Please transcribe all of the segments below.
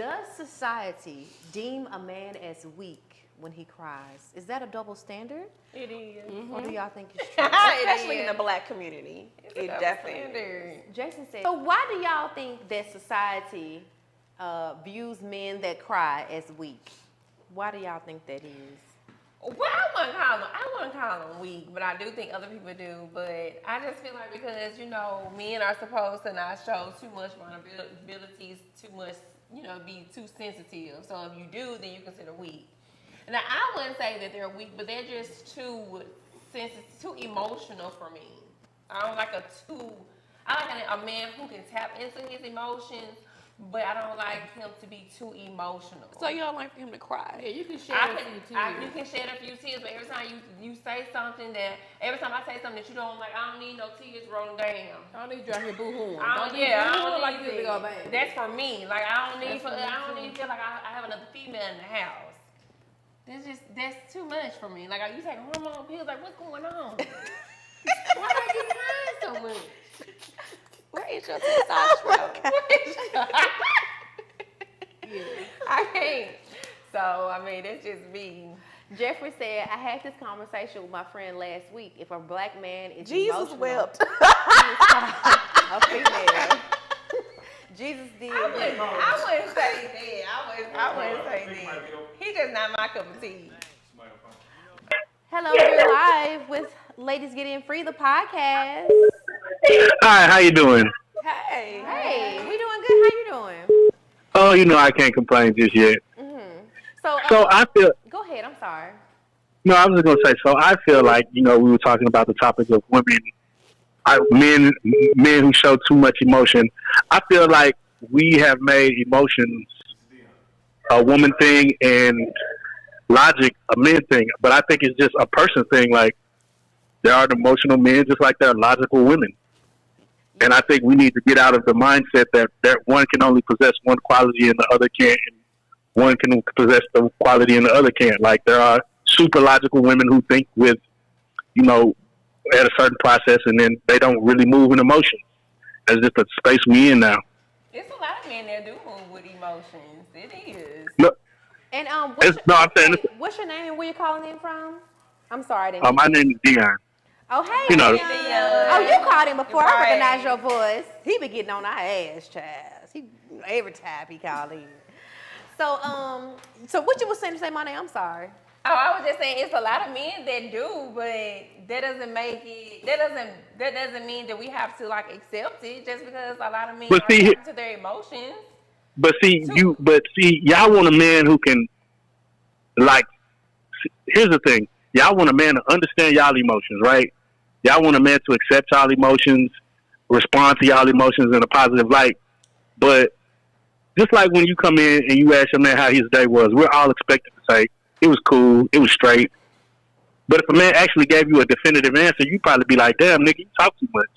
Does society deem a man as weak when he cries? Is that a double standard? It is. Or do y'all think it's true? Especially in the black community. It definitely is. Jason said, so why do y'all think that society views men that cry as weak? Why do y'all think that is? Well, I wouldn't call them weak, but I do think other people do. But I just feel like because, men are supposed to not show too much vulnerabilities, too much, be too sensitive. So if you do, then you consider weak. Now, I wouldn't say that they're weak, but they're just too sensitive, too emotional for me. I don't like I like a man who can tap into his emotions, but I don't like him to be too emotional. So you don't like for him to cry? Yeah, you can shed a few tears. You can shed a few tears, but every time you say something every time I say something that you don't like, I don't need no tears rolling down. I don't need you out here boo-hooing. I don't need like you to go bang. That's for me. Like I don't need to feel like I have another female in the house. That's too much for me. Like you taking hormone pills, like what's going on? Why are you crying so much? Where is your testosterone? I can't. So, I mean, it's just me. Jeffrey said, I had this conversation with my friend last week. If a black man is Jesus emotional, wept. a female. Jesus did. I wouldn't say that. I wouldn't say that. He's just not my cup of tea. Hello, Reallyfe with Ladies Get In Free, the podcast. Hi, how you doing? Hey, we doing good. How you doing? Oh, I can't complain just yet. Mm-hmm. So I feel. Go ahead. I'm sorry. No, I was just gonna say. So I feel like we were talking about the topic of women, men who show too much emotion. I feel like we have made emotions a woman thing and logic a men thing. But I think it's just a person thing. Like there are emotional men, just like there are logical women. And I think we need to get out of the mindset that one can only possess one quality and the other can't, and one can possess the quality and the other can't. Like there are super logical women who think with, at a certain process, and then they don't really move in emotions. That's just the space we in now. There's a lot of men that do move with emotions. It is. No, And I'm saying. what's your name and where you calling in from? I'm sorry, I didn't. My name is Dion. Oh, hey. Dion. Oh, you called him before. Right. I recognize your voice. He been getting on our ass, child. Every time he called in. So what you was saying to say my name? I'm sorry. Oh, I was just saying it's a lot of men that do, but that doesn't make it. That doesn't mean that we have to accept it just because a lot of men are tapped to their emotions. But y'all want a man who can, here's the thing. Y'all want a man to understand y'all emotions, right? Y'all want a man to accept y'all emotions, respond to y'all emotions in a positive light. But just like when you come in and you ask your man how his day was, we're all expected to say, it was cool, it was straight. But if a man actually gave you a definitive answer, you'd probably be like, damn, nigga, you talk too much.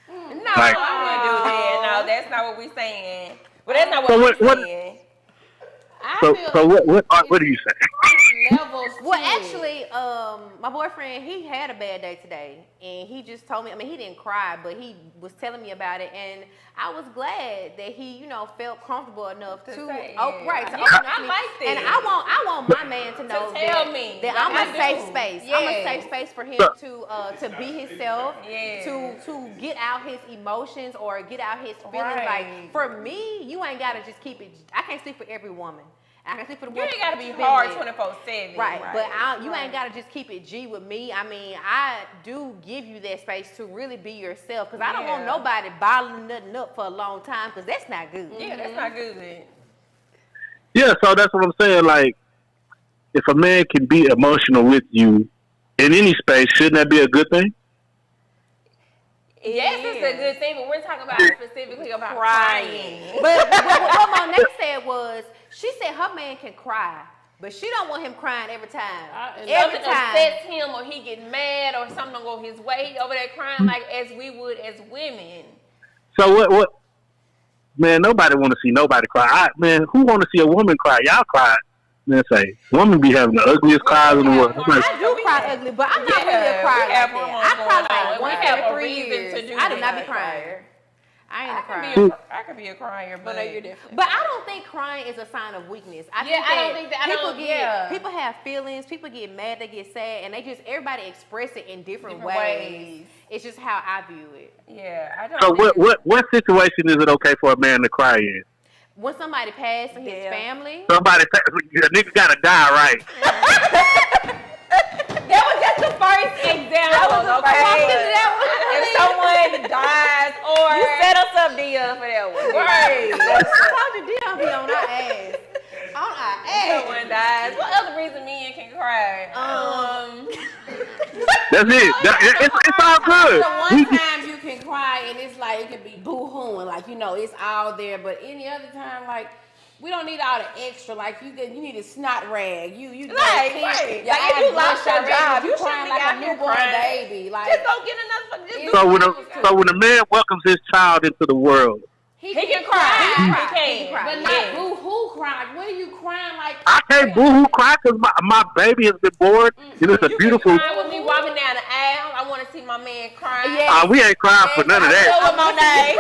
No, I wouldn't do that. No, that's not what we're saying. But that's not what we're saying. So what are you saying? Well, actually, my boyfriend, he had a bad day today, and he just told me. I mean, he didn't cry, but he was telling me about it, and I was glad that he, felt comfortable enough to say, open I up to me. like that. And I want my man to know that I'm a safe space. Yes. I'm a safe space for him to be himself, yes. to get out his emotions or get out his feelings. Right. Like for me, you ain't gotta just keep it. I can't speak for every woman. I can speak for the woman. You ain't gotta be hard 24/7. Right. But you ain't gotta just keep it G with me. I mean, I do give you that space to really be yourself, because I don't want nobody bottling nothing up for a long time, because that's not good. Yeah, that's not good. Yeah, so that's what I'm saying. Like, if a man can be emotional with you in any space, shouldn't that be a good thing? Yes, it's a good thing, but we're talking about specifically about crying. But what Monet said was, she said her man can cry, but she don't want him crying every time. Every Something time. upsets him, or he get mad, or something don't go his way. He over there crying like as we would as women. So what? Man, nobody want to see nobody cry. Man, who want to see a woman cry? Y'all cry. Man, say women be having the ugliest cries in the world. I do cry ugly, but I'm not really a crier like that. I cry like once every 3 years. I do not be crying. I ain't a crier. I could be a crier, but no, you're different. But I don't think crying is a sign of weakness. I don't think that people have feelings, people get mad, they get sad, and everybody express it in different ways. It's just how I view it. Yeah, I don't. So what situation is it okay for a man to cry in? When somebody passed in his family. A nigga gotta die, right? That was just the first example. If someone dies or You set us up, Dion, for that one. right. Dr. Dion be on our ass. On our ass. Someone dies. What other reason men can cry? That's it. It's all good. So one time you can cry and it's like it can be boo-hooing, like it's all there. But any other time, like we don't need all the extra. Like you need a snot rag. You right. Like if you lost your job, you crying like a newborn baby. Like just go get another. So when a man welcomes his child into the world, he can cry. He can cry. But not boo-hoo crying. What are you crying like? I can't boo-hoo cry because my baby has been born. It's a beautiful. Cry with me walking down the aisle. I want to see my man cry. We ain't crying for none of that. Monet.